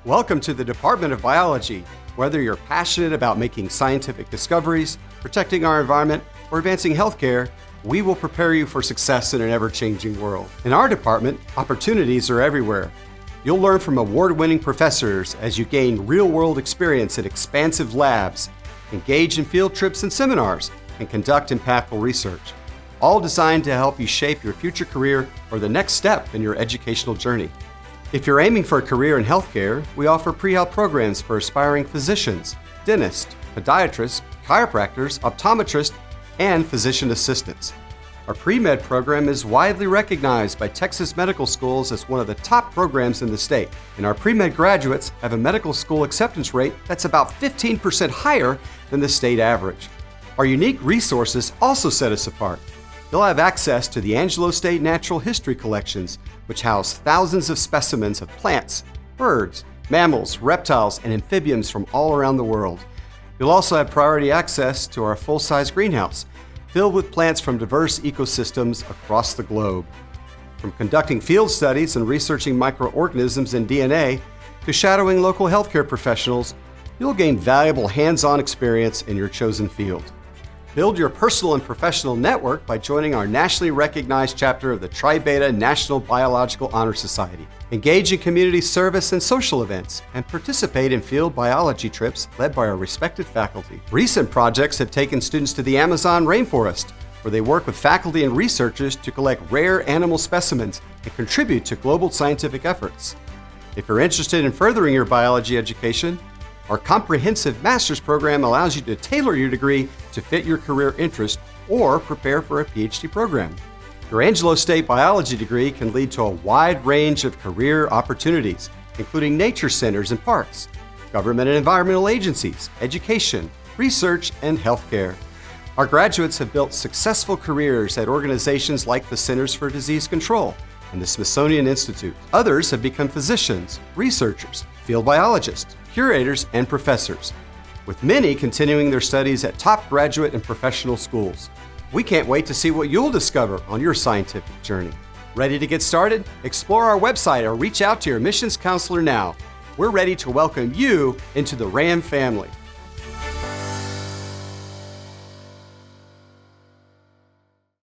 Welcome to the Department of Biology. Whether you're passionate about making scientific discoveries, protecting our environment, or advancing healthcare, we will prepare you for success in an ever-changing world. In our department, opportunities are everywhere. You'll learn from award-winning professors as you gain real-world experience at expansive labs, engage in field trips and seminars, and conduct impactful research, all designed to help you shape your future career or the next step in your educational journey. If you're aiming for a career in healthcare, we offer pre-health programs for aspiring physicians, dentists, podiatrists, chiropractors, optometrists, and physician assistants. Our pre-med program is widely recognized by Texas medical schools as one of the top programs in the state, and our pre-med graduates have a medical school acceptance rate that's about 15% higher than the state average. Our unique resources also set us apart. You'll have access to the Angelo State Natural History Collections, which house thousands of specimens of plants, birds, mammals, reptiles, and amphibians from all around the world. You'll also have priority access to our full-size greenhouse, filled with plants from diverse ecosystems across the globe. From conducting field studies and researching microorganisms and DNA, to shadowing local healthcare professionals, you'll gain valuable hands-on experience in your chosen field. Build your personal and professional network by joining our nationally recognized chapter of the Tri Beta National Biological Honor Society. Engage in community service and social events, and participate in field biology trips led by our respected faculty. Recent projects have taken students to the Amazon rainforest, where they work with faculty and researchers to collect rare animal specimens and contribute to global scientific efforts. If you're interested in furthering your biology education, our comprehensive master's program allows you to tailor your degree to fit your career interest or prepare for a PhD program. Your Angelo State biology degree can lead to a wide range of career opportunities, including nature centers and parks, government and environmental agencies, education, research, and healthcare. Our graduates have built successful careers at organizations like the Centers for Disease Control and the Smithsonian Institute. Others have become physicians, researchers, field biologists, curators, and professors, with many continuing their studies at top graduate and professional schools. We can't wait to see what you'll discover on your scientific journey. Ready to get started? Explore our website or reach out to your admissions counselor now. We're ready to welcome you into the RAM family.